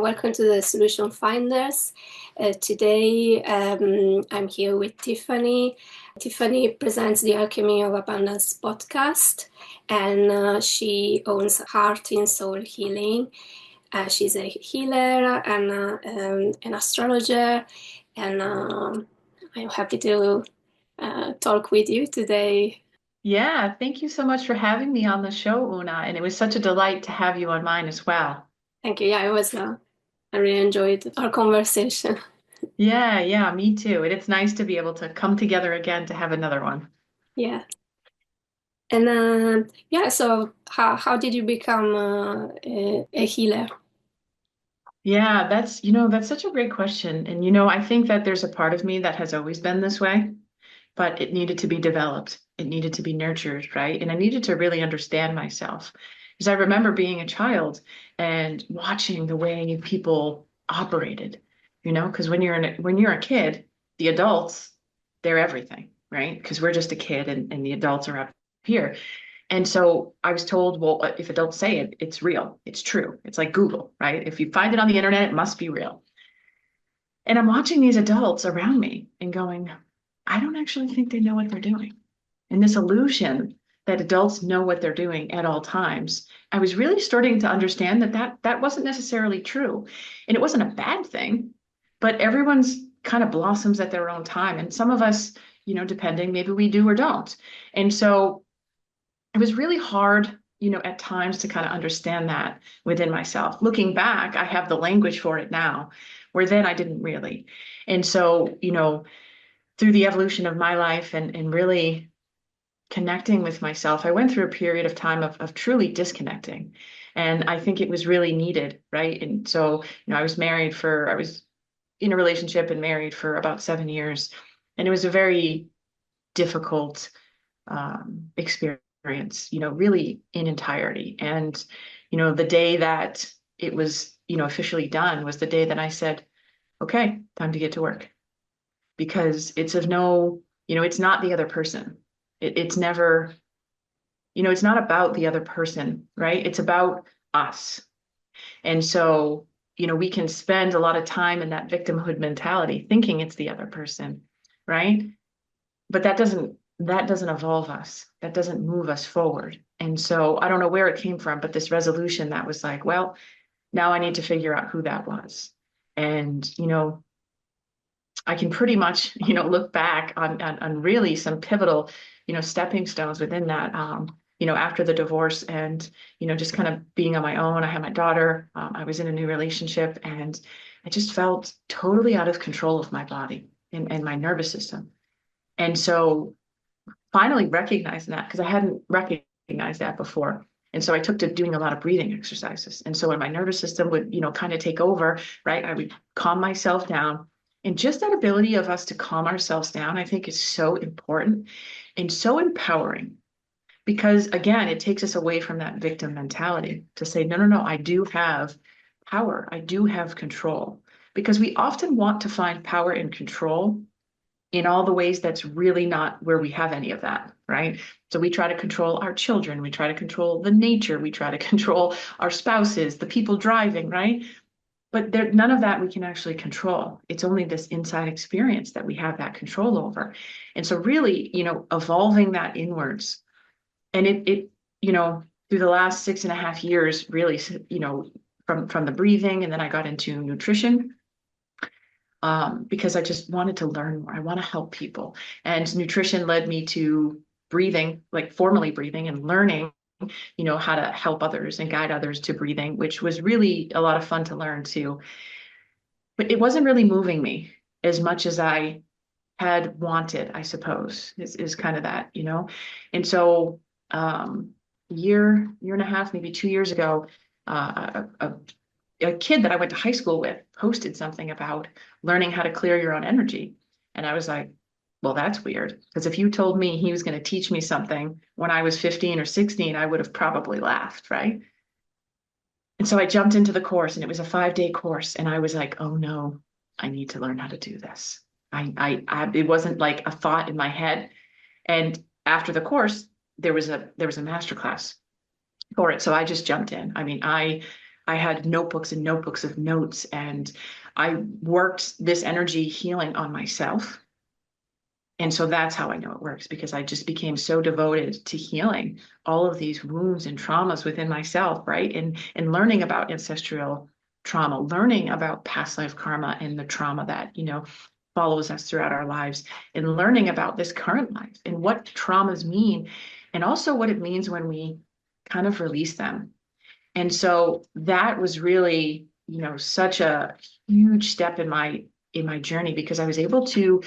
Welcome to the Solution Finders. Today I'm here with Tiffany. Tiffany presents the Alchemy of Abundance podcast, and she owns Heart in Soul Healing. She's a healer and an astrologer, and I'm happy to talk with you today. Yeah, thank you so much for having me on the show, Una. And it was such a delight to have you on mine as well. Thank you. Yeah, it was. I really enjoyed our conversation. Yeah, me too. And it's nice to be able to come together again to have another one. Yeah. And yeah, so how did you become a healer? Yeah, that's such a great question. And, I think that there's a part of me that has always been this way, but it needed to be developed. It needed to be nurtured, right? And I needed to really understand myself. Because I remember being a child and watching the way people operated, because when you're a kid, the adults, they're everything, right? Because we're just a kid and the adults are up here. And so I was told, well, if adults say it, it's real, it's true. It's like Google, right? If you find it on the internet, it must be real. And I'm watching these adults around me and going, I don't actually think they know what they're doing. And this illusion that adults know what they're doing at all times, I was really starting to understand that wasn't necessarily true. And it wasn't a bad thing, but everyone's kind of blossoms at their own time. And some of us, depending, maybe we do or don't. And so it was really hard, at times to kind of understand that within myself. Looking back, I have the language for it now, where then I didn't really. And so, through the evolution of my life and really connecting with myself, I went through a period of time of truly disconnecting. And I think it was really needed, right? And so, I was in a relationship and married for about 7 years. And it was a very difficult experience, really in entirety. And, the day that it was, officially done was the day that I said, okay, time to get to work because it's of no, it's not the other person. It's never, it's not about the other person, right? It's about us. And so, we can spend a lot of time in that victimhood mentality thinking it's the other person, right? But that doesn't evolve us. That doesn't move us forward. And so I don't know where it came from, but this resolution that was like, well, now I need to figure out who that was. And, I can pretty much, look back on really some pivotal, stepping stones within that, after the divorce and, just kind of being on my own. I had my daughter, I was in a new relationship, and I just felt totally out of control of my body and my nervous system. And so finally recognizing that because I hadn't recognized that before. And so I took to doing a lot of breathing exercises. And so when my nervous system would, kind of take over, right, I would calm myself down. And just that ability of us to calm ourselves down, I think is so important and so empowering because again, it takes us away from that victim mentality to say, no, no, no, I do have power. I do have control because we often want to find power and control in all the ways that's really not where we have any of that, right? So we try to control our children, we try to control the nature, we try to control our spouses, the people driving, right? But none of that we can actually control. It's only this inside experience that we have that control over. And so really, evolving that inwards. And through the last 6.5 years, really, from the breathing, and then I got into nutrition because I just wanted to learn more. I want to help people. And nutrition led me to breathing, like formally breathing and learning, how to help others and guide others to breathing, which was really a lot of fun to learn too. But it wasn't really moving me as much as I had wanted, I suppose, is kind of that, And so year and a half, maybe 2 years ago, a kid that I went to high school with posted something about learning how to clear your own energy. And I was like, well, that's weird. Because if you told me he was going to teach me something when I was 15 or 16, I would have probably laughed, right? And so I jumped into the course and it was a 5-day course. And I was like, oh no, I need to learn how to do this. It wasn't like a thought in my head. And after the course, there was a master class for it. So I just jumped in. I mean, I had notebooks and notebooks of notes, and I worked this energy healing on myself. And so that's how I know it works, because I just became so devoted to healing all of these wounds and traumas within myself, right? And learning about ancestral trauma, learning about past life karma and the trauma that, follows us throughout our lives, and learning about this current life and what traumas mean, and also what it means when we kind of release them. And so that was really, such a huge step in my journey, because I was able to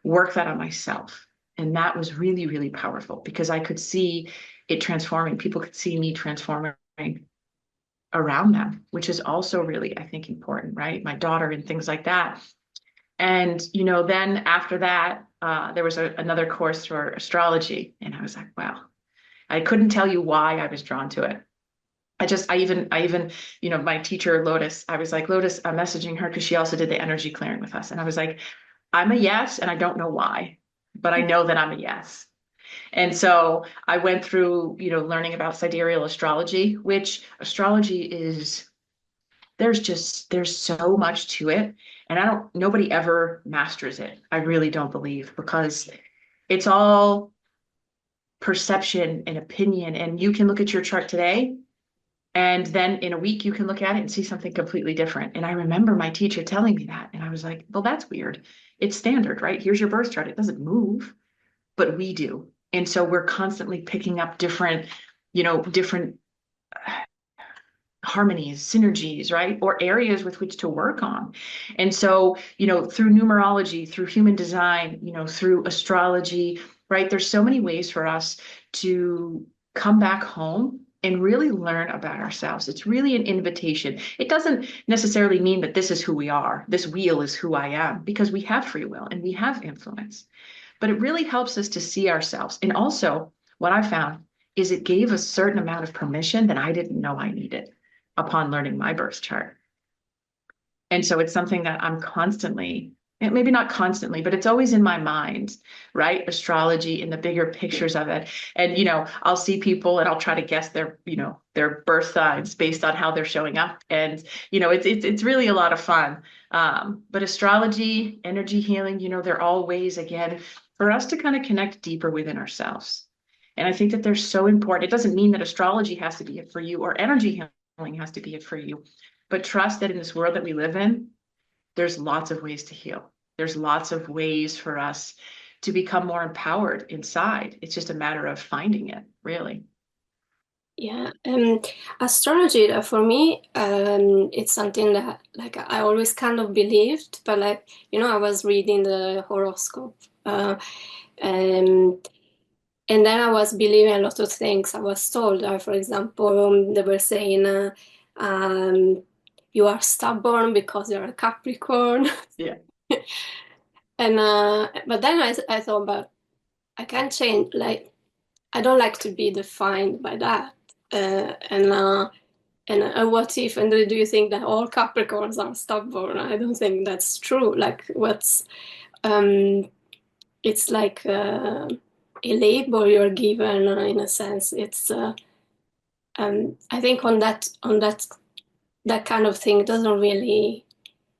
work that on myself. And that was really, really powerful, because I could see it transforming. People could see me transforming around them, which is also really, I think, important, right? My daughter and things like that. And, then after that, there was another course for astrology. And I was like, wow, I couldn't tell you why I was drawn to it. I even, my teacher, Lotus, I was like, Lotus, I'm messaging her because she also did the energy clearing with us. And I was like, I'm a yes, and I don't know why, but I know that I'm a yes. And so I went through, learning about sidereal astrology, which astrology is, there's so much to it. And nobody ever masters it. I really don't believe, because it's all perception and opinion. And you can look at your chart today, and then in a week, you can look at it and see something completely different. And I remember my teacher telling me that. And I was like, well, that's weird. It's standard, right? Here's your birth chart. It doesn't move, but we do. And so we're constantly picking up different harmonies, synergies, right? Or areas with which to work on. And so, through numerology, through human design, through astrology, right? There's so many ways for us to come back home and really learn about ourselves. It's really an invitation. It doesn't necessarily mean that this is who we are. This wheel is who I am, because we have free will and we have influence. But it really helps us to see ourselves. And also, what I found is it gave a certain amount of permission that I didn't know I needed upon learning my birth chart. And so it's something that I'm constantly, maybe not constantly, but it's always in my mind, right? Astrology and the bigger pictures of it. And, I'll see people and I'll try to guess their birth signs based on how they're showing up. And, it's really a lot of fun. But astrology, energy healing, they're all ways, again, for us to kind of connect deeper within ourselves. And I think that they're so important. It doesn't mean that astrology has to be it for you, or energy healing has to be it for you. But trust that in this world that we live in, there's lots of ways to heal. There's lots of ways for us to become more empowered inside. It's just a matter of finding it, really. Yeah, astrology for me, it's something that like I always kind of believed, but like I was reading the horoscope, and then I was believing a lot of things I was told. For example, they were saying, um, "You are stubborn because you're a Capricorn," Yeah. and but then I thought, but I can't change. Like I don't like to be defined by that, and what if, and do you think that all Capricorns are stubborn? I don't think that's true. Like, um, it's like a label you're given in a sense. I think that kind of thing doesn't really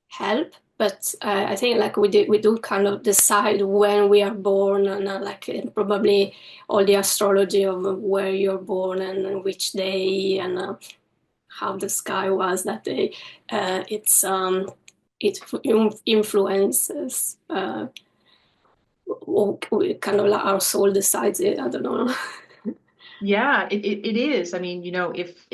help. But I think like we do kind of decide when we are born, and like probably all the astrology of where you're born and which day and how the sky was that day. It influences kind of like our soul decides it. I don't know. Yeah, it is. I mean, if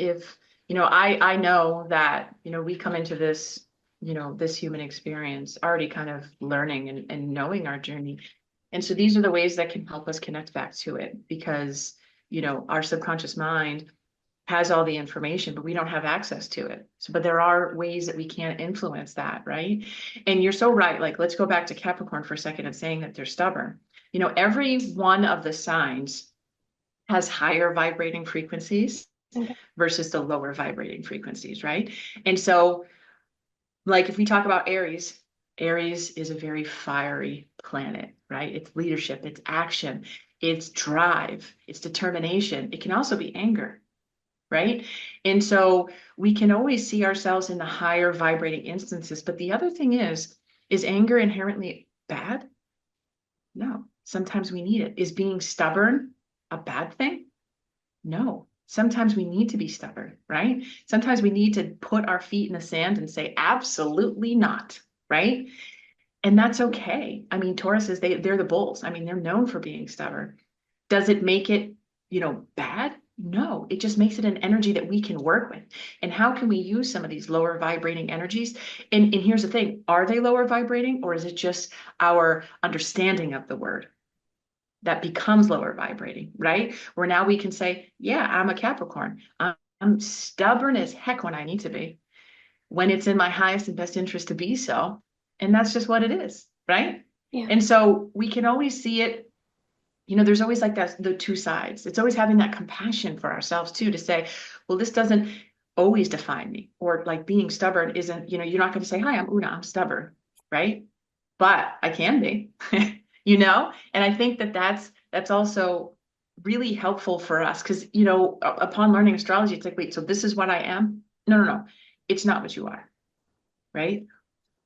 I know that, we come into this, this human experience already kind of learning and knowing our journey. And so these are the ways that can help us connect back to it, because, our subconscious mind has all the information, but we don't have access to it. So, but there are ways that we can influence that, right? And you're so right. Like, let's go back to Capricorn for a second and saying that they're stubborn. Every one of the signs has higher vibrating frequencies Okay. versus the lower vibrating frequencies, right? And so, like, if we talk about Aries, Aries is a very fiery planet, right? It's leadership, it's action, it's drive, it's determination. It can also be anger. right? And so we can always see ourselves in the higher vibrating instances. But the other thing is anger inherently bad? No. Sometimes we need it. Is being stubborn a bad thing? No. Sometimes we need to be stubborn, right? Sometimes we need to put our feet in the sand and say, absolutely not, right? And that's okay. I mean, Tauruses, they're the bulls. I mean, they're known for being stubborn. Does it make it, bad? No, it just makes it an energy that we can work with. And how can we use some of these lower vibrating energies? And here's the thing, are they lower vibrating, or is it just our understanding of the word that becomes lower vibrating, right? Where now we can say, yeah, I'm a Capricorn. I'm stubborn as heck when I need to be, when it's in my highest and best interest to be so. And that's just what it is, right? Yeah. And so we can always see it, there's always like that, the two sides. It's always having that compassion for ourselves too, to say, well, this doesn't always define me, or like being stubborn isn't, you're not going to say, hi, I'm Una, I'm stubborn, right? But I can be, and I think that that's also really helpful for us because, upon learning astrology, it's like, wait, so this is what I am? No, no, no, it's not what you are, right?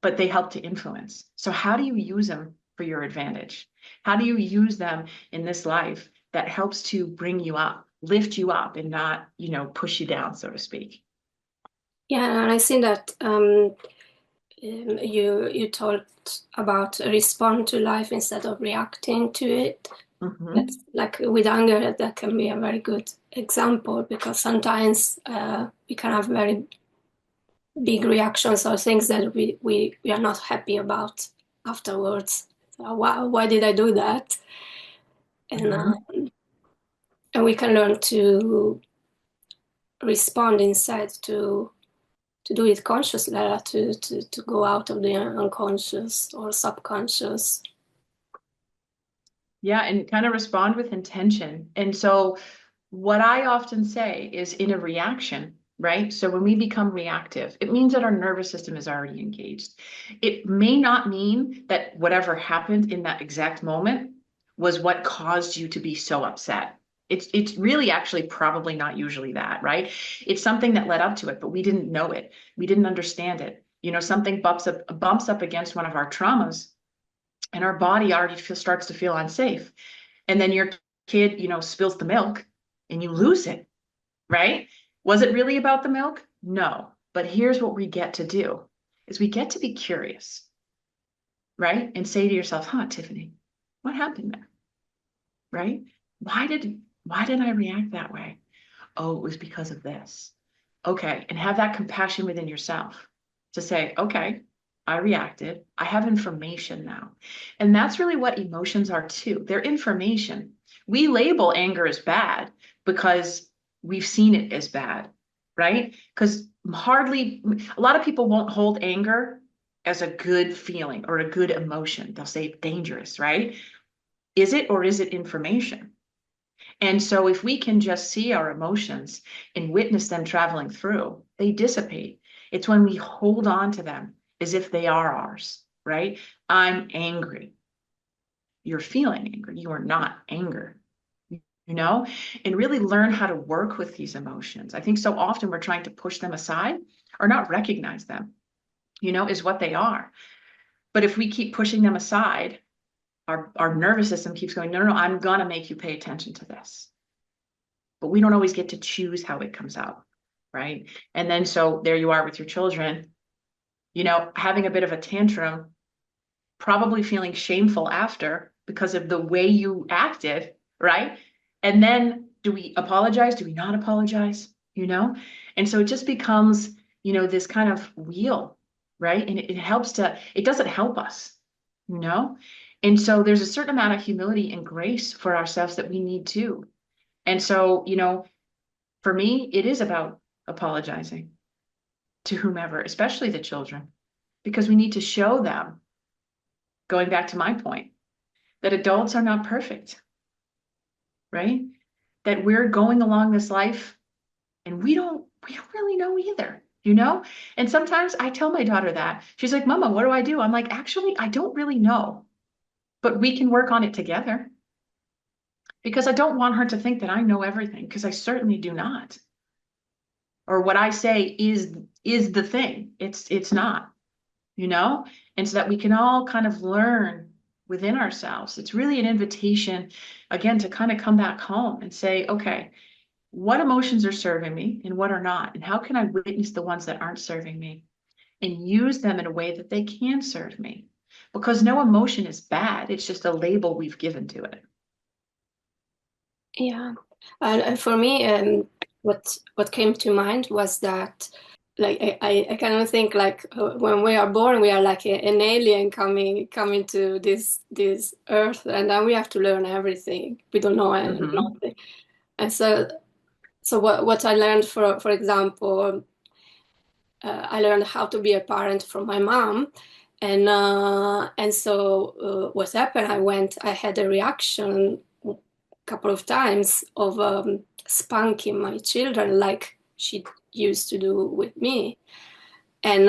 But they help to influence. So how do you use them for your advantage? How do you use them in this life that helps to bring you up, lift you up, and not, push you down, so to speak? Yeah, and I see that you talked about respond to life instead of reacting to it. Mm-hmm. That's like with anger, that can be a very good example because sometimes we can have very big reactions or things that we are not happy about afterwards. So, why did I do that? And Mm-hmm. and we can learn to respond instead to do it consciously, to go out of the unconscious or subconscious. Yeah, and kind of respond with intention. And so what I often say is in a reaction, right? So when we become reactive, it means that our nervous system is already engaged. It may not mean that whatever happened in that exact moment was what caused you to be so upset. It's really actually probably not usually that, right? It's something that led up to it, but we didn't know it. We didn't understand it. Something bumps up against one of our traumas, and our body already starts to feel unsafe. And then your kid, spills the milk and you lose it, right? Was it really about the milk? No. But here's what we get to do is we get to be curious, right? And say to yourself, huh, Tiffany, what happened there? Right? Why did I react that way? Oh, it was because of this. Okay. And have that compassion within yourself to say, okay, I reacted. I have information now. And that's really what emotions are too. They're information. We label anger as bad because we've seen it as bad, right? Because a lot of people won't hold anger as a good feeling or a good emotion. They'll say it's dangerous, right? Is it, or is it information? And so if we can just see our emotions and witness them traveling through, they dissipate. It's when we hold on to them as if they are ours, right? I'm angry. You're feeling angry. You are not anger, and really learn how to work with these emotions. I think so often we're trying to push them aside or not recognize them, is what they are. But if we keep pushing them aside, our nervous system keeps going, no, no, no, I'm going to make you pay attention to this. But we don't always get to choose how it comes out, right? And then so there you are with your children, having a bit of a tantrum, probably feeling shameful after because of the way you acted, right? And then do we apologize? Do we not apologize? And so it just becomes, this kind of wheel, right? And it doesn't help us, you know? And so there's a certain amount of humility and grace for ourselves that we need too. And so, for me, it is about apologizing to whomever, especially the children, because we need to show them, going back to my point, that adults are not perfect, right? That we're going along this life and we don't really know either. And sometimes I tell my daughter that. She's like, Mama, what do I do? I'm like, actually, I don't really know, but we can work on it together because I don't want her to think that I know everything because I certainly do not. or what I say is the thing. It's not, you know? And so that we can all kind of learn within ourselves. It's really an invitation, again, to kind of come back home and say, okay, what emotions are serving me and what are not? And how can I witness the ones that aren't serving me and use them in a way that they can serve me? Because no emotion is bad. It's just a label we've given to it. Yeah. And for me, what came to mind was that, like, I kind of think like when we are born, we are like an alien coming to this earth, and then we have to learn everything. We don't know Hmm. nothing. And so what I learned, for example, I learned how to be a parent from my mom, and so what happened? I had a reaction a couple of times of spanking my children like she used to do with me, and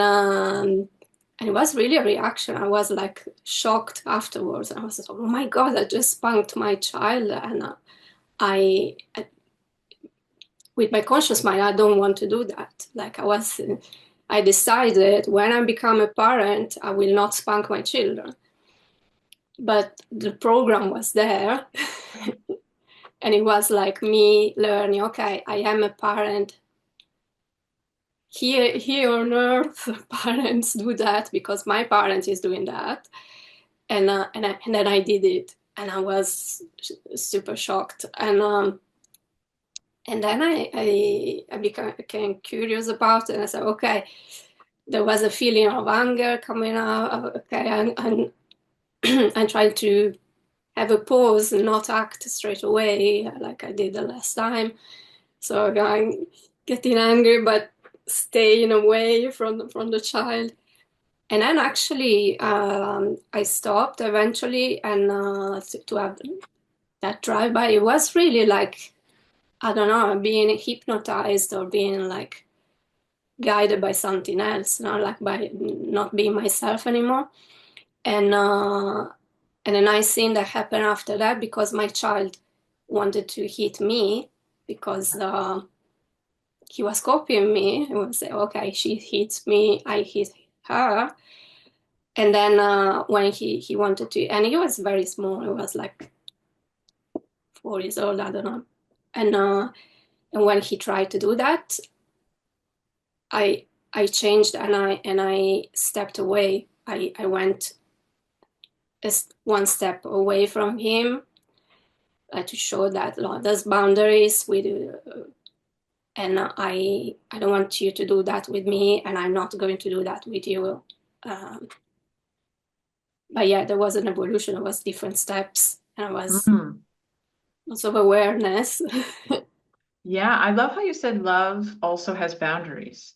it was really a reaction. I was like shocked afterwards. I was like, oh my God, I just spanked my child, and I with my conscious mind, I don't want to do that. I decided when I become a parent, I will not spank my children. But the program was there, and it was like me learning, okay, I am a parent. Here on earth, parents do that because my parent is doing that. And then I did it, and I was super shocked. And then I became curious about it, and I said, okay, there was a feeling of anger coming out. Okay, and I'm trying to have a pause and not act straight away like I did the last time. So I'm getting angry, but staying away from the child. And then actually, I stopped eventually, and to have that drive by, it was really like, I don't know, being hypnotized or being like guided by something else, not like by not being myself anymore. And and a nice thing that happened after that, because my child wanted to hit me because he was copying me. He would say, okay, she hits me, I hit her. And then when he wanted to, and he was very small, he was like 4 years old, I don't know. And when he tried to do that, I changed, and I stepped away. I went one step away from him, to show that there's boundaries with, and I don't want you to do that with me, and I'm not going to do that with you. Um, but yeah, there was an evolution. There was different steps, and it was Mm. lots of awareness. Yeah, I love how you said love also has boundaries.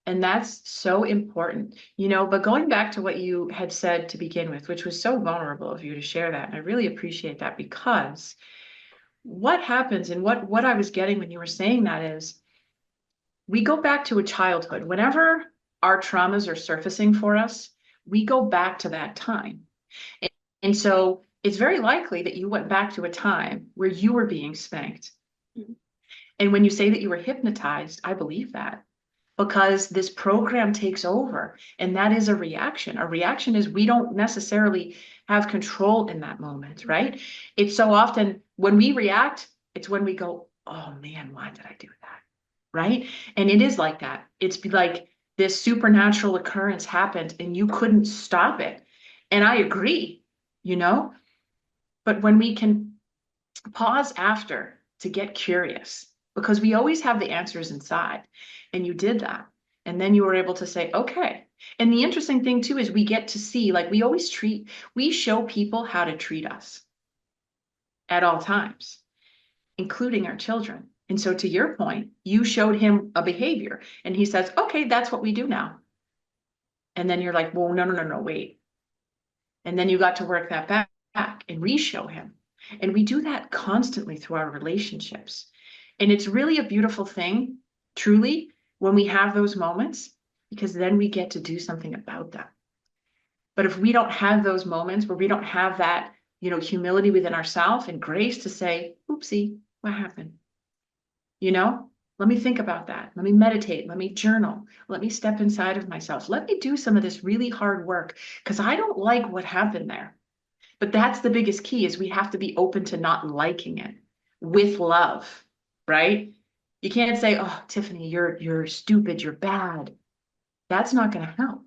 And that's so important, but going back to what you had said to begin with, which was so vulnerable of you to share that. And I really appreciate that, because what happens, and what I was getting when you were saying that, is we go back to a childhood. Whenever our traumas are surfacing for us, we go back to that time. And so it's very likely that you went back to a time where you were being spanked. And when you say that you were hypnotized, I believe that, because this program takes over, and that is a reaction. A reaction is we don't necessarily have control in that moment, right? It's so often when we react, it's when we go, oh man, why did I do that? Right? And it is like that. It's like this supernatural occurrence happened and you couldn't stop it. And I agree, you know, but when we can pause after to get curious, because we always have the answers inside, and you did that, and then you were able to say, okay. And the interesting thing too is we get to see, like, we show people how to treat us at all times, including our children. And so to your point, you showed him a behavior and he says, okay, that's what we do now. And then you're like, well, no, no, no, no, wait. And then you got to work that back and re-show him. And we do that constantly through our relationships. And it's really a beautiful thing, truly, when we have those moments, because then we get to do something about them. But if we don't have those moments where we don't have that, humility within ourselves and grace to say, oopsie, what happened? You know, Let me think about that. Let me meditate. Let me journal. Let me step inside of myself. Let me do some of this really hard work because I don't like what happened there. But that's the biggest key is we have to be open to not liking it with love, right? You can't say, "Oh, Tiffany, you're stupid, you're bad." That's not going to help.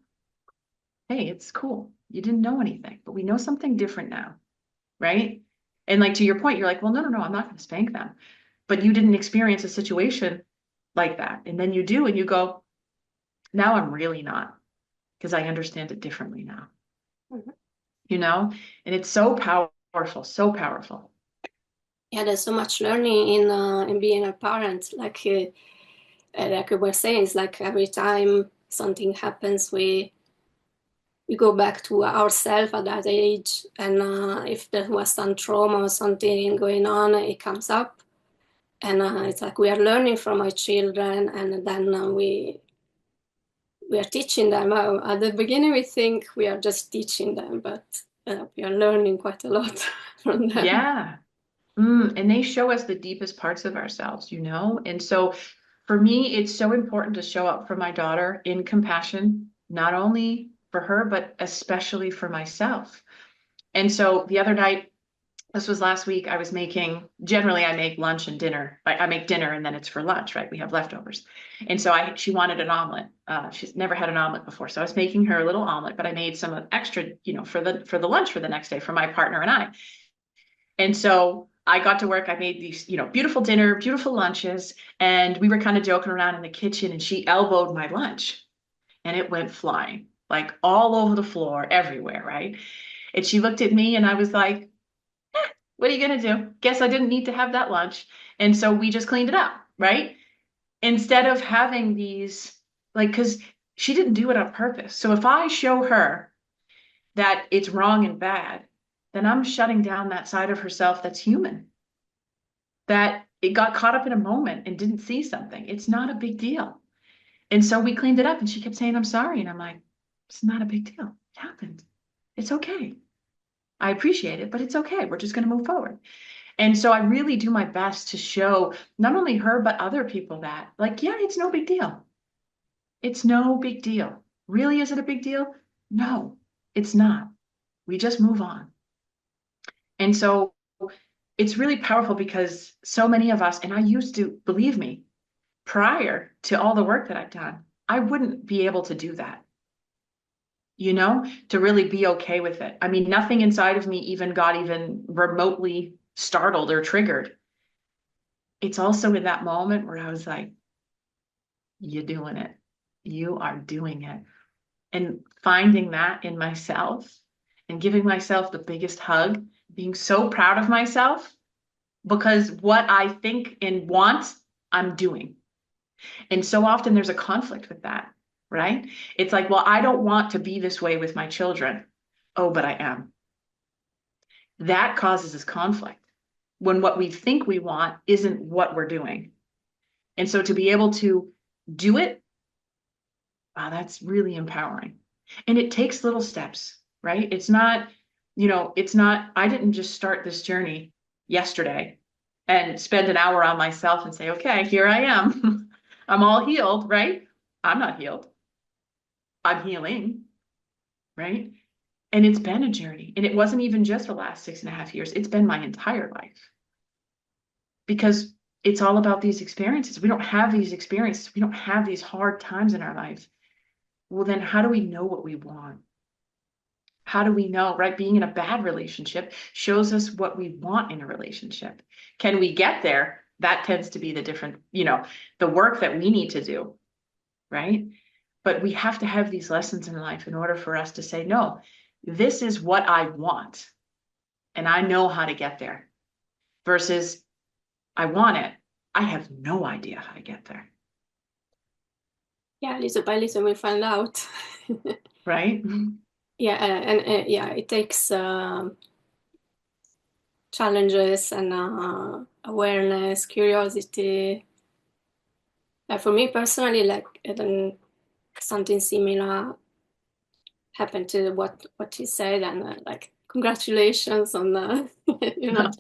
Hey, it's cool. You didn't know anything, but we know something different now, right? And like to your point, you're like, "Well, no, no, no, I'm not going to spank them." But you didn't experience a situation like that. And then you do, and you go, now I'm really not, because I understand it differently now, Mhm. you know? And it's so powerful, so powerful. Yeah, there's so much learning in being a parent. Like we were saying, it's like every time something happens, we go back to ourselves at that age, and if there was some trauma or something going on, it comes up, and it's like we are learning from our children, and then we are teaching them. At the beginning, we think we are just teaching them, but we are learning quite a lot from them. Yeah. And they show us the deepest parts of ourselves, you know? And so for me, it's so important to show up for my daughter in compassion, not only for her, but especially for myself. And so the other night, this was last week, I was making, generally I make lunch and dinner. I make dinner and then it's for lunch, right? We have leftovers. And so she wanted an omelet. She's never had an omelet before. So I was making her a little omelet, but I made some extra, for the lunch for the next day for my partner and I. And so I got to work. I made these, beautiful dinner, beautiful lunches, and we were kind of joking around in the kitchen and she elbowed my lunch and it went flying like all over the floor, everywhere, right? And she looked at me and I was like, what are you going to do? Guess I didn't need to have that lunch. And so we just cleaned it up, right? Instead of having these, like, because she didn't do it on purpose. So if I show her that it's wrong and bad, then I'm shutting down that side of herself that's human, that it got caught up in a moment and didn't see something. It's not a big deal. And so we cleaned it up and she kept saying, I'm sorry. And I'm like, it's not a big deal. It happened. It's okay. I appreciate it, but it's okay. We're just going to move forward. And so I really do my best to show not only her, but other people that, like, yeah, it's no big deal. It's no big deal. Really, is it a big deal? No, it's not. We just move on. And so it's really powerful because so many of us, and I used to, believe me, prior to all the work that I've done, I wouldn't be able to do that, to really be okay with it. I mean, nothing inside of me even got even remotely startled or triggered. It's also in that moment where I was like, you're doing it. You are doing it. And finding that in myself and giving myself the biggest hug, being so proud of myself because what I think and want, I'm doing. And so often there's a conflict with that, right? It's like, well, I don't want to be this way with my children. Oh, but I am. That causes this conflict when what we think we want isn't what we're doing. And so to be able to do it, wow, that's really empowering. And it takes little steps, right? I didn't just start this journey yesterday and spend an hour on myself and say, okay, here I am. I'm all healed, right? I'm not healed. I'm healing, right? And it's been a journey. And it wasn't even just the last 6.5 years. It's been my entire life because it's all about these experiences. We don't have these experiences. We don't have these hard times in our life. Well, then how do we know what we want? How do we know, right? Being in a bad relationship shows us what we want in a relationship. Can we get there? That tends to be the different, the work that we need to do, right? But we have to have these lessons in life in order for us to say, no, this is what I want. And I know how to get there versus I want it. I have no idea how to get there. Yeah, little by little we find out. Right? Yeah, and yeah, it takes challenges and awareness, curiosity. For me personally, like something similar happened to what you said, and like congratulations on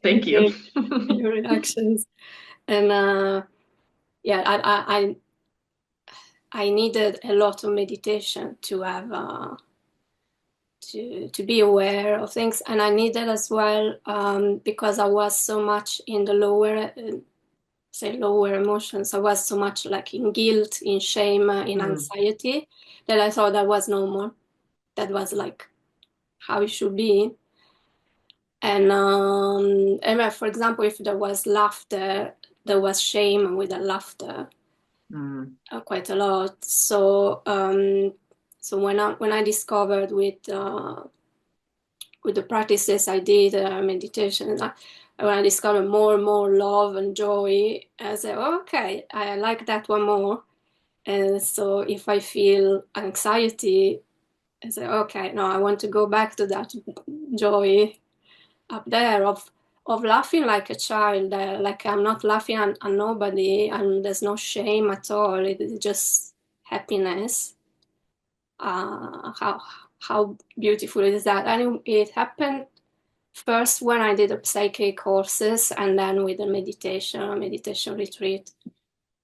Thank you. changing your reactions, and yeah, I needed a lot of meditation to have to be aware of things, and I needed as well because I was so much in the lower say lower emotions. I was so much like in guilt, in shame, in Mm, anxiety, that I thought that was normal. That was like how it should be. And for example, if there was laughter, there was shame with the laughter mm, quite a lot. So when I discovered with the practices I did, meditation, when I discovered more and more love and joy, I said, oh, okay, I like that one more. And so if I feel anxiety, I say, okay, no, I want to go back to that joy up there of laughing like a child, like I'm not laughing at nobody, and there's no shame at all. It is just happiness. How beautiful is that? And it happened first when I did the psychic courses, and then with the meditation retreat.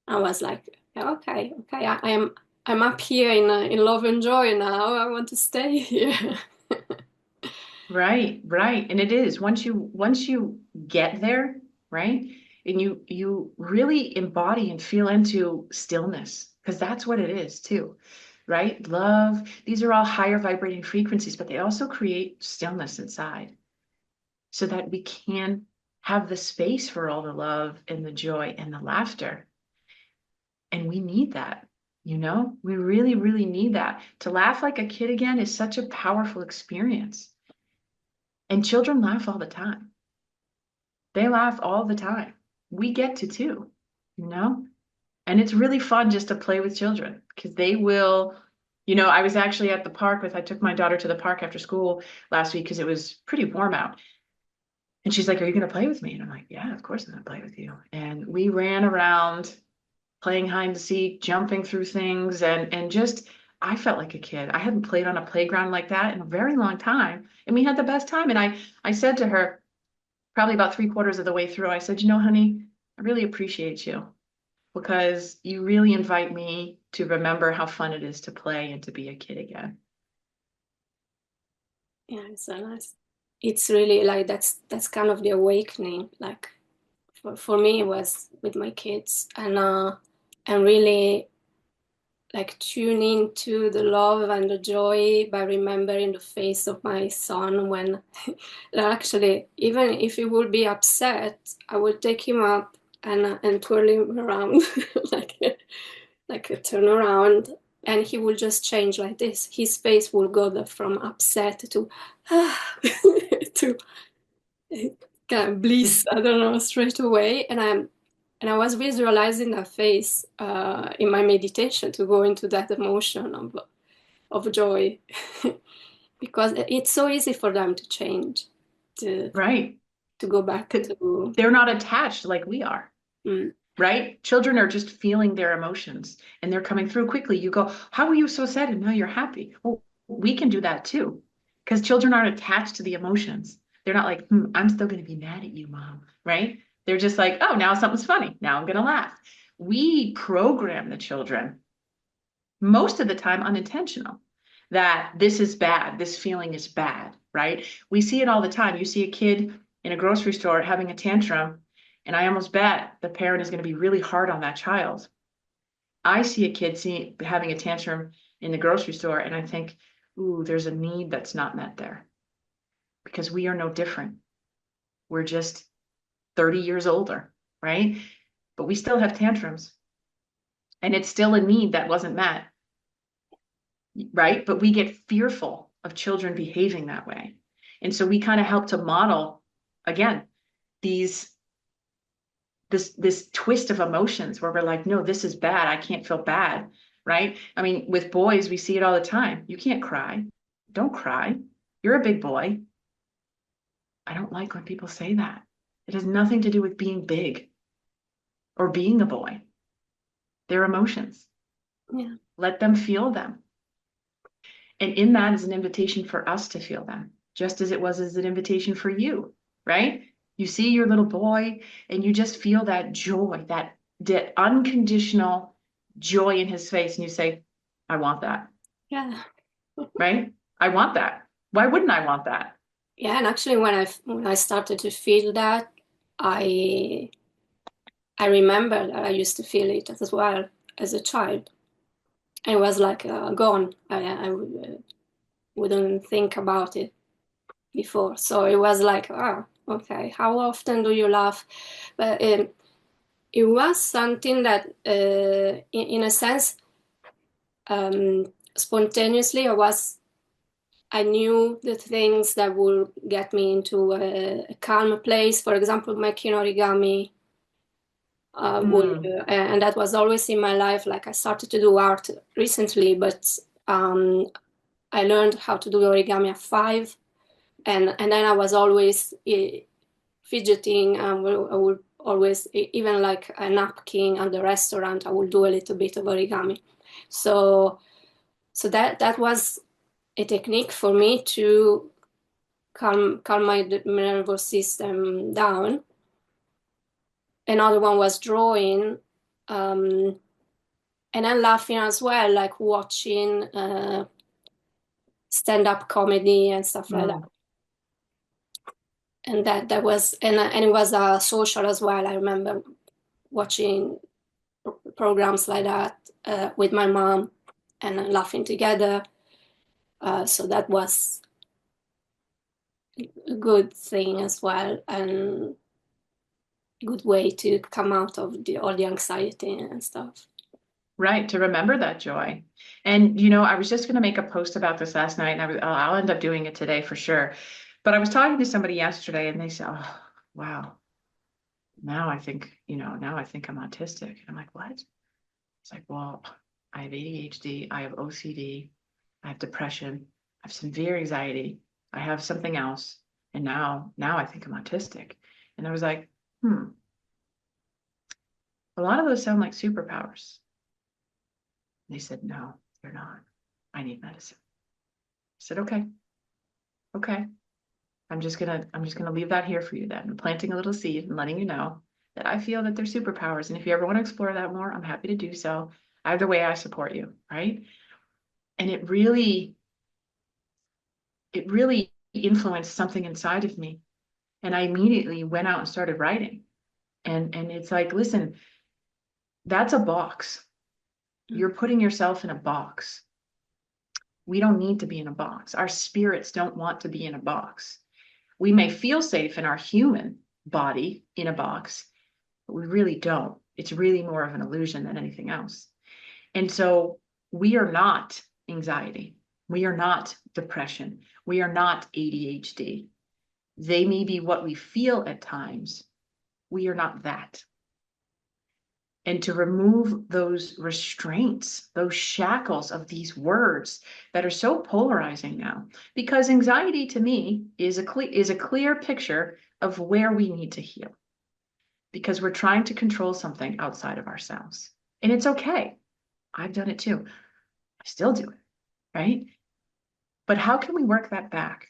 I was like, okay, okay, I'm up here in love and joy now. I want to stay here. right, right. And it is once you get there, right? And you really embody and feel into stillness, because that's what it is too, right? Love, these are all higher vibrating frequencies, but they also create stillness inside so that we can have the space for all the love and the joy and the laughter. And we need that, we really, really need that. To laugh like a kid again is such a powerful experience. And children laugh all the time. They laugh all the time. We get to too, you know? And it's really fun just to play with children because they will, I was actually at the park I took my daughter to the park after school last week because it was pretty warm out. And she's like, "Are you going to play with me?" And I'm like, "Yeah, of course I'm going to play with you." And we ran around playing hide and seek, jumping through things, and just I felt like a kid. I hadn't played on a playground like that in a very long time. And we had the best time. And I said to her, probably about three-quarters of the way through, I said, honey, I really appreciate you because you really invite me to remember how fun it is to play and to be a kid again. Yeah, it's so nice. It's really like that's kind of the awakening. Like for me, it was with my kids, and really like tuning to the love and the joy by remembering the face of my son when actually even if he would be upset, I would take him up and twirl him around like like a turnaround, and he will just change like this. His face will go from upset to to kind of bliss. I don't know, straight away. And I was visualizing that face in my meditation to go into that emotion of joy because it's so easy for them to change, to Right. to go back Because to. they're not attached like we are. Mm, Right? Children are just feeling their emotions and they're coming through quickly. You go, "How are you so sad?" And now you're happy. Well, we can do that too because children aren't attached to the emotions. They're not like, I'm still going to be mad at you, mom. Right? They're just like, oh, now something's funny. Now I'm going to laugh. We program the children most of the time unintentional that this is bad. This feeling is bad. Right? We see it all the time. You see a kid in a grocery store having a tantrum, and I almost bet the parent is going to be really hard on that child. I see a kid having a tantrum in the grocery store, and I think, ooh, there's a need that's not met there because we are no different. We're just 30 years older, right? But we still have tantrums, and it's still a need that wasn't met, right? But we get fearful of children behaving that way. And so we kind of help to model, again, these this twist of emotions where we're like, no, this is bad. I can't feel bad, right? I mean, with boys, we see it all the time. You can't cry. Don't cry. You're a big boy. I don't like when people say that. It has nothing to do with being big or being a boy. They're emotions. yeah, Let them feel them. And in that is an invitation for us to feel them, just as it was as an invitation for you, right? You see your little boy and you just feel that joy, that the unconditional joy in his face, and you say, I want that, Yeah. right? I want that. Why wouldn't I want that? Yeah, and actually when I started to feel that, I I remember that I used to feel it as well as a child. And it was like gone. Wouldn't think about it before. So it was like, oh, okay, how often do you laugh? But it was something that, in a sense, spontaneously, I knew the things that would get me into a calm place. For example, making origami, Mm, and that was always in my life. Like I started to do art recently, but um, I learned how to do origami at 5, and then I was always fidgeting, and I would always, even like a napkin at the restaurant, I would do a little bit of origami. So that was a technique for me to calm my nervous system down. Another one was drawing, and then laughing as well, like watching stand-up comedy and stuff like that. mm. And that was, and it was social as well. I remember watching programs like that with my mom and laughing together. So that was a good thing as well, and good way to come out of all the anxiety and stuff. Right, to remember that joy. And I was just going to make a post about this last night, and I'll end up doing it today for sure. But I was talking to somebody yesterday, and they said, "Oh, wow, now I think I'm autistic." And I'm like, "What?" It's like, "Well, I have ADHD, I have OCD, I have depression, I have severe anxiety, I have something else, and now I think I'm autistic." And I was like, a lot of those sound like superpowers. And they said, "No, they're not. I need medicine." I said, "Okay, okay. I'm just gonna leave that here for you then. I'm planting a little seed and letting you know that I feel that they're superpowers. And if you ever want to explore that more, I'm happy to do so. Either way, I support you, right?" And it really influenced something inside of me. And I immediately went out and started writing. And it's like, listen, that's a box. You're putting yourself in a box. We don't need to be in a box. Our spirits don't want to be in a box. We may feel safe in our human body in a box, but we really don't. It's really more of an illusion than anything else. And so we are not anxiety. We are not depression. We are not ADHD. They may be what we feel at times. We are not that. And to remove those restraints, those shackles of these words that are so polarizing now, because anxiety to me is a clear picture of where we need to heal, because we're trying to control something outside of ourselves. And it's okay. I've done it too. I still do it, right? But how can we work that back?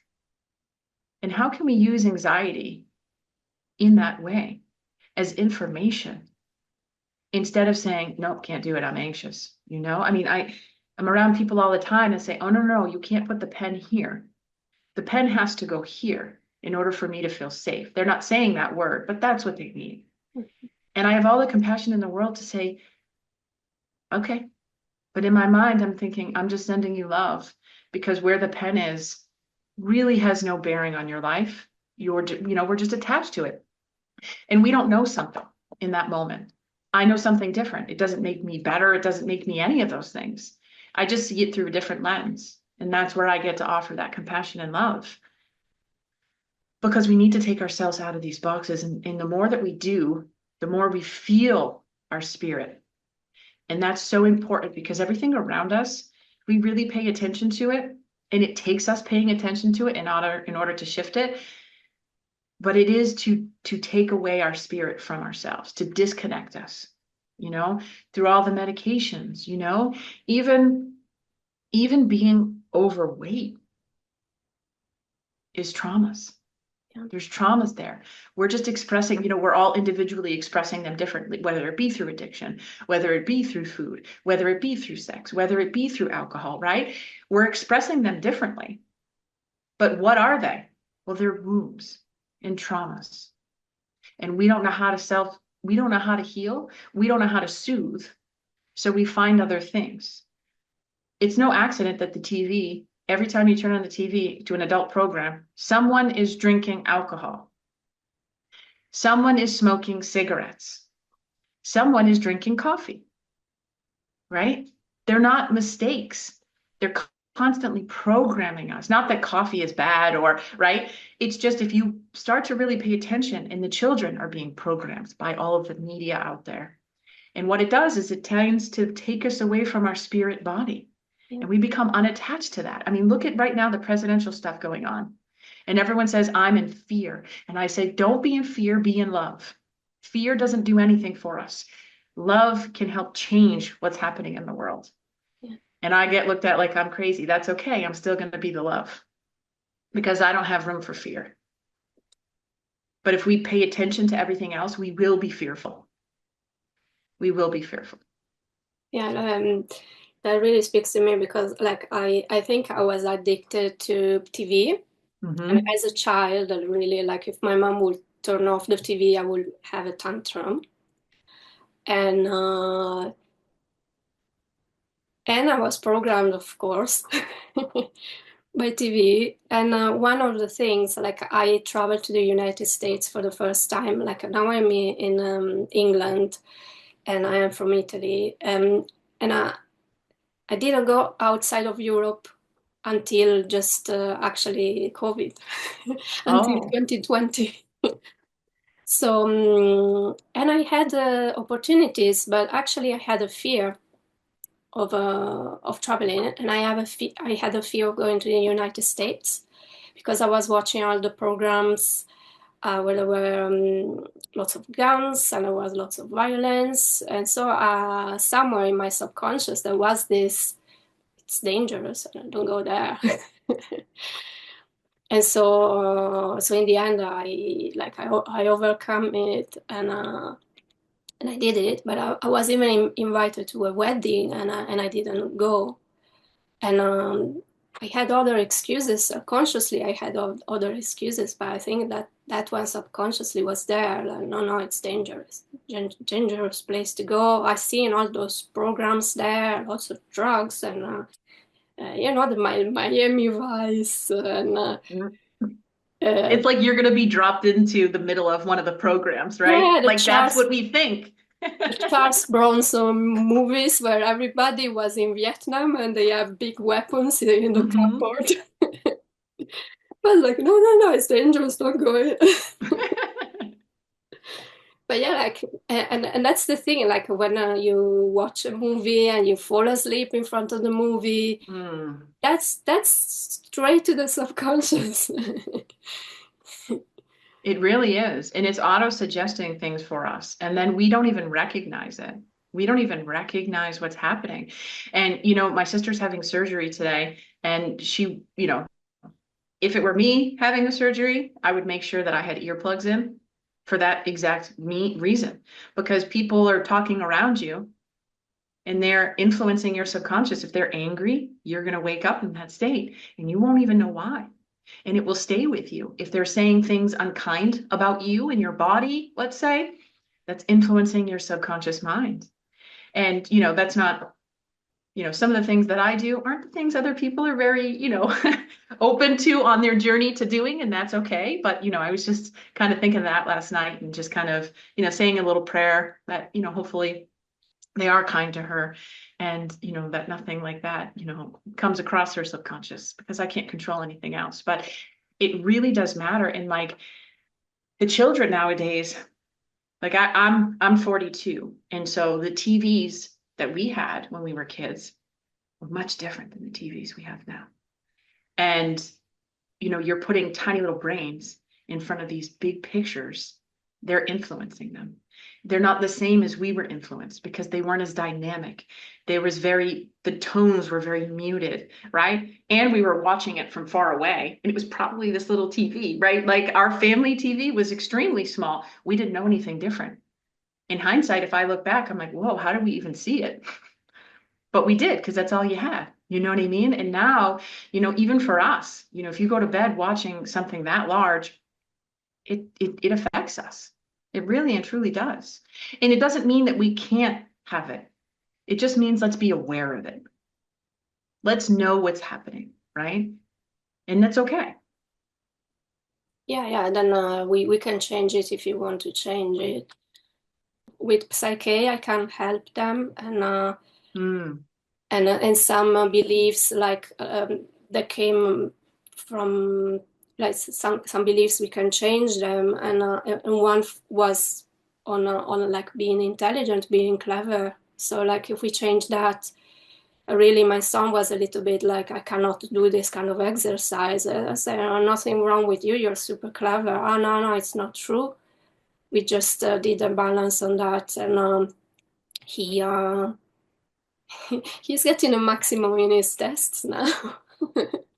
And how can we use anxiety in that way as information instead of saying, nope, can't do it, I'm anxious? I mean, I'm around people all the time that say, oh, no, no, you can't put the pen here. The pen has to go here in order for me to feel safe. They're not saying that word, but that's what they mean. And I have all the compassion in the world to say, okay. But in my mind, I'm thinking, I'm just sending you love, because where the pen is really has no bearing on your life. We're just attached to it. And we don't know something in that moment. I know something different. It doesn't make me better. It doesn't make me any of those things. I just see it through a different lens. And that's where I get to offer that compassion and love. Because we need to take ourselves out of these boxes. And the more that we do, the more we feel our spirit. And that's so important, because everything around us, we really pay attention to it. And it takes us paying attention to it in order to shift it. But it is to take away our spirit from ourselves, to disconnect us, through all the medications, even being overweight is traumas. Yeah. There's traumas there. We're just expressing, we're all individually expressing them differently, whether it be through addiction, whether it be through food, whether it be through sex, whether it be through alcohol, right? We're expressing them differently. But what are they? Well, they're wounds and traumas. And we don't know how to heal. We don't know how to soothe. So we find other things. It's no accident that the TV, every time you turn on the TV to an adult program, someone is drinking alcohol. Someone is smoking cigarettes. Someone is drinking coffee, right? They're not mistakes. They're constantly programming us. Not that coffee is bad or, right? It's just if you start to really pay attention, and the children are being programmed by all of the media out there. And what it does is it tends to take us away from our spirit body. Yeah. And we become unattached to that. I mean, look at right now the presidential stuff going on. And everyone says, I'm in fear. And I say, don't be in fear, be in love. Fear doesn't do anything for us. Love can help change what's happening in the world. Yeah. And I get looked at like I'm crazy. That's okay. I'm still going to be the love because I don't have room for fear. But if we pay attention to everything else, we will be fearful. We will be fearful. Yeah, that really speaks to me because like I think I was addicted to TV. And Mm-hmm. as a child, I really like if my mom would turn off the TV, I would have a tantrum. And I was programmed, of course, by TV. And one of the things, like I traveled to the United States for the first time. Like now I'm in England, and I am from Italy. And I didn't go outside of Europe until just actually COVID, until Oh, 2020. So, and I had opportunities, but actually I had a fear of traveling, and I had a fear of going to the United States because I was watching all the programs where there were lots of guns and there was lots of violence, and so somewhere in my subconscious there was this, it's dangerous, don't go there. And so in the end I overcome it, and I did it, but I was even invited to a wedding, and I didn't go. And I had other excuses. Consciously, I had other excuses, but I think that that one subconsciously was there. Like, no, no, it's dangerous, dangerous place to go. I see in all those programs there, lots of drugs, and the Miami Vice, and it's like you're going to be dropped into the middle of one of the programs, right? yeah, Like that's what we think. the Charles Bronson movies where everybody was in Vietnam and they have big weapons in the Hmm. cupboard. But like, no, no, no, it's dangerous, don't go. But yeah, like, and that's the thing, like when you watch a movie and you fall asleep in front of the movie, Mm. that's straight to the subconscious. It really is. And it's auto-suggesting things for us. And then we don't even recognize it. We don't even recognize what's happening. And, my sister's having surgery today, and she, if it were me having the surgery, I would make sure that I had earplugs in for that exact reason, because people are talking around you and they're influencing your subconscious. If they're angry, you're going to wake up in that state and you won't even know why. And it will stay with you. If they're saying things unkind about you and your body, let's say, that's influencing your subconscious mind. And, that's not, some of the things that I do aren't the things other people are very, open to on their journey to doing, and that's okay. But, I was just kind of thinking that last night and just kind of, saying a little prayer that, hopefully they are kind to her, and that nothing like that comes across her subconscious, because I can't control anything else. But it really does matter. And like the children nowadays, like I'm 42, and so the TVs that we had when we were kids were much different than the TVs we have now. And you're putting tiny little brains in front of these big pictures, they're influencing them. They're not the same as we were influenced because they weren't as dynamic. The tones were very muted, right? And we were watching it from far away. And it was probably this little TV, right? Like our family TV was extremely small. We didn't know anything different. In hindsight, if I look back, I'm like, whoa, how did we even see it? But we did because that's all you had. You know what I mean? And now, even for us, if you go to bed watching something that large, it affects us. It really and truly does. And it doesn't mean that we can't have it. It just means let's be aware of it. Let's know what's happening, right? And that's okay. Yeah, then we can change it if you want to change it. With Psyche, I can help them, Mm, and some beliefs like that came from like some beliefs we can change them, and one was on like being intelligent, being clever. So like if we change that, really my son was a little bit like, I cannot do this kind of exercise. I said, oh, nothing wrong with you, you're super clever. Oh no, it's not true. We just did a balance on that, and he he's getting a maximum in his tests now.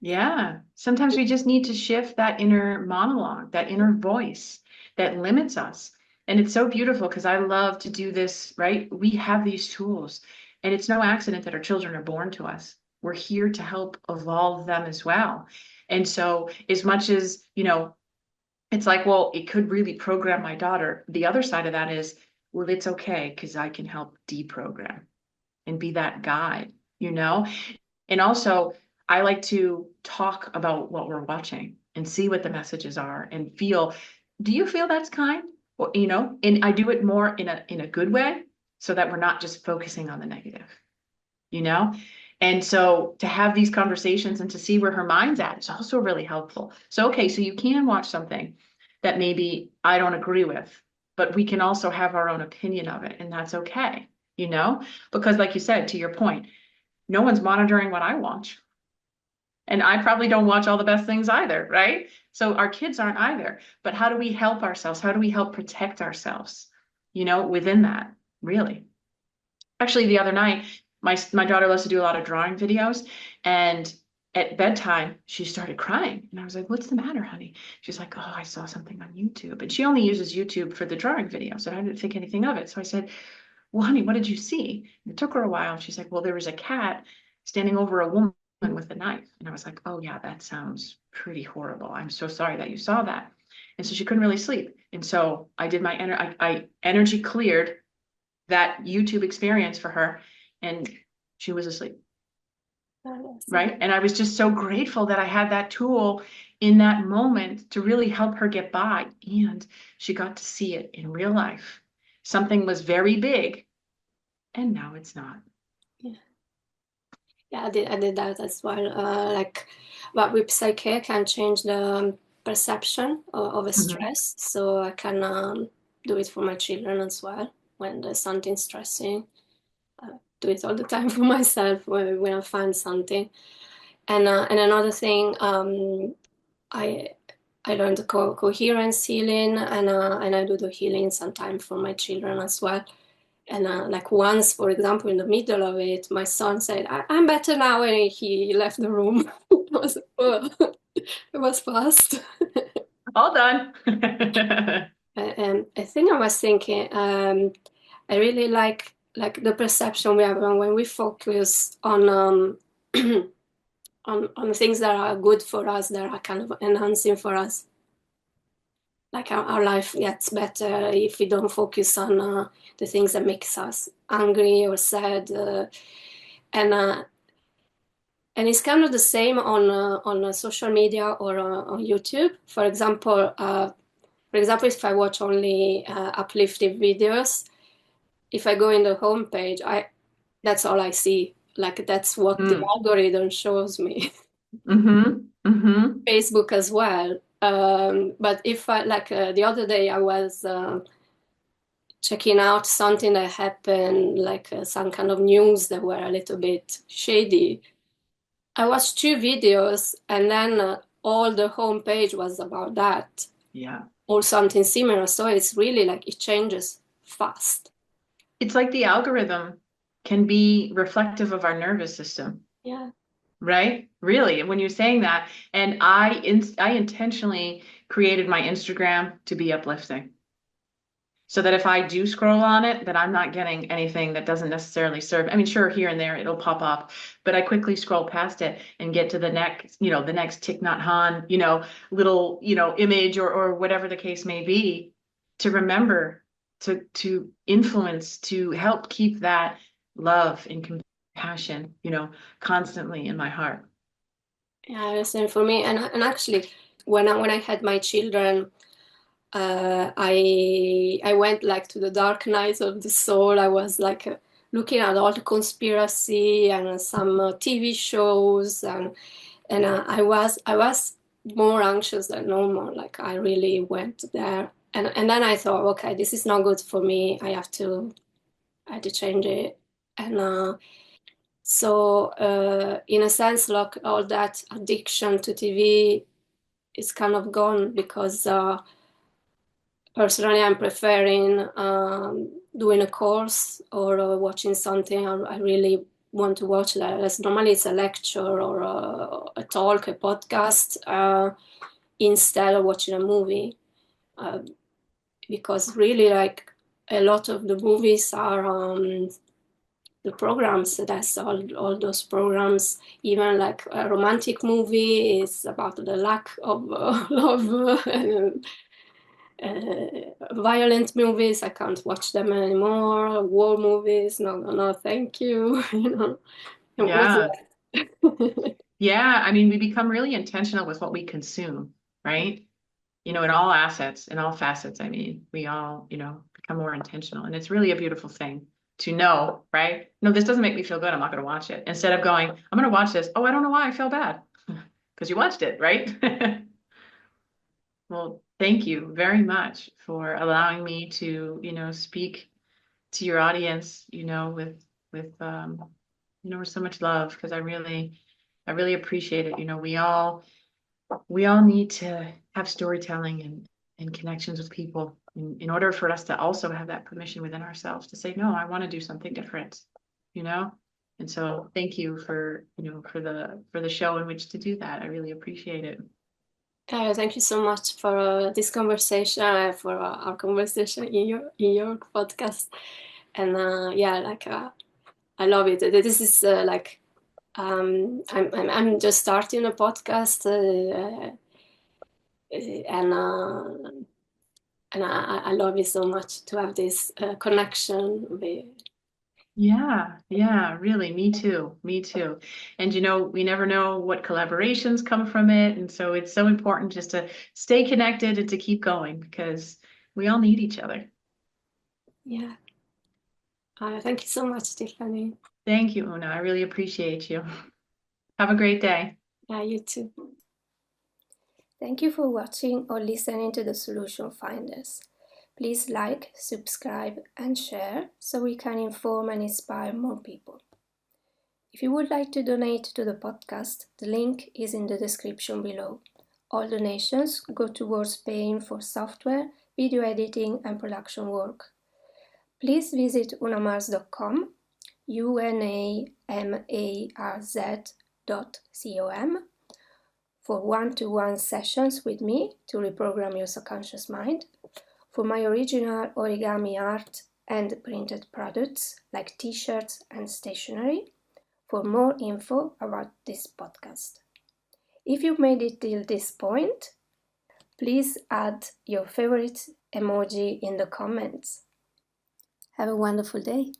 yeah. Sometimes we just need to shift that inner monologue, that inner voice that limits us. And it's so beautiful because I love to do this, right? We have these tools, and it's no accident that our children are born to us. We're here to help evolve them as well. And so, as much as, it's like, well, it could really program my daughter. The other side of that is, well, it's okay because I can help deprogram and be that guide, you know? And also, I like to talk about what we're watching and see what the messages are and feel, do you feel that's kind? Or, and I do it more in a good way so that we're not just focusing on the negative, you know? And so to have these conversations and to see where her mind's at is also really helpful. So, okay, so you can watch something that maybe I don't agree with, but we can also have our own opinion of it, and that's okay, Because like you said, to your point, no one's monitoring what I watch. And I probably don't watch all the best things either, right? So our kids aren't either. But how do we help ourselves? How do we help protect ourselves, within that, really? Actually, the other night, my daughter loves to do a lot of drawing videos, and at bedtime, she started crying. And I was like, what's the matter, honey? She's like, oh, I saw something on YouTube. And she only uses YouTube for the drawing videos, and I didn't think anything of it. So I said, well, honey, what did you see? And it took her a while. She's like, well, there was a cat standing over a woman with a knife. And I was like, oh, yeah, that sounds pretty horrible. I'm so sorry that you saw that. And so she couldn't really sleep. And so I did I energy cleared that YouTube experience for her, and she was asleep. Right. And I was just so grateful that I had that tool in that moment to really help her get by. And she got to see it in real life. Something was very big, and now it's not. Yeah. Yeah, I did that as well. But with Psyche, I can change the perception of a Mhm. stress. So I can do it for my children as well. When there's something stressing, I do it all the time for myself when I find something. And another thing, I I learned the coherence healing, and I do the healing sometimes for my children as well. And like once, for example, in the middle of it, my son said, I'm better now, and he left the room. It was fast. All done. And I think I was thinking, I really like the perception we have when we focus on on things that are good for us, that are kind of enhancing for us. Like our life gets better if we don't focus on the things that makes us angry or sad, and uh, and it's kind of the same on social media or on YouTube. For example, if I watch only uplifting videos, if I go in the homepage, I that's all I see. Like that's what the Mm. algorithm shows me. Mm-hmm. Mm-hmm. Facebook as well. But if I like the other day, I was checking out something that happened, like some kind of news that were a little bit shady. I watched two videos, and then all the homepage was about that. Yeah. or something similar. So it's really like it changes fast. It's like the algorithm can be reflective of our nervous system. Yeah. Right? Really, when you're saying that, and I intentionally created my Instagram to be uplifting. So that if I do scroll on it, that I'm not getting anything that doesn't necessarily serve. I mean, sure, here and there it'll pop up, but I quickly scroll past it and get to the next, the next Thich Nhat Hanh, little, image or whatever the case may be, to remember to influence, to help keep that love and compassion, constantly in my heart. Yeah, same for me. And actually, when I had my children, I went like to the dark night of the soul. I was like looking at all the conspiracy and some TV shows, and I was more anxious than normal. Like I really went there, and then I thought, okay, this is not good for me. I had to change it, and so in a sense, like all that addiction to TV is kind of gone because. Personally, I'm preferring doing a course or watching something I really want to watch. As normally, it's a lecture or a talk, a podcast, instead of watching a movie. Uh, because really, like a lot of the movies are the programs. That's all those programs. Even like a romantic movie is about the lack of love. Violent movies, I can't watch them anymore. War movies, no, no, no, thank you. What's Yeah. that? Yeah. I mean, we become really intentional with what we consume, right? In all assets, in all facets. I mean, we all, become more intentional. And it's really a beautiful thing to know, right? No, this doesn't make me feel good. I'm not going to watch it. Instead of going, I'm going to watch this. Oh, I don't know why I feel bad. Because you watched it, right? Well, thank you very much for allowing me to, speak to your audience, with so much love, because I really appreciate it. We all need to have storytelling and connections with people in order for us to also have that permission within ourselves to say, no, I want to do something different, you know? And so thank you for the show in which to do that. I really appreciate it. Thank you so much for this conversation, for our conversation in your podcast, and yeah, like I love it. This is like I'm just starting a podcast, and I love it so much to have this connection with. Yeah, really. Me too. Me too. And we never know what collaborations come from it. And so it's so important just to stay connected and to keep going because we all need each other. Yeah. Thank you so much, Tiffany. Thank you, Una. I really appreciate you. Have a great day. Yeah, you too. Thank you for watching or listening to the Solution Finders. Please like, subscribe, and share so we can inform and inspire more people. If you would like to donate to the podcast, the link is in the description below. All donations go towards paying for software, video editing, and production work. Please visit unamars.com, unamarz.com, for one-to-one sessions with me to reprogram your subconscious mind, for my original origami art and printed products like t-shirts and stationery, for more info about this podcast. If you've made it till this point, please add your favorite emoji in the comments. Have a wonderful day.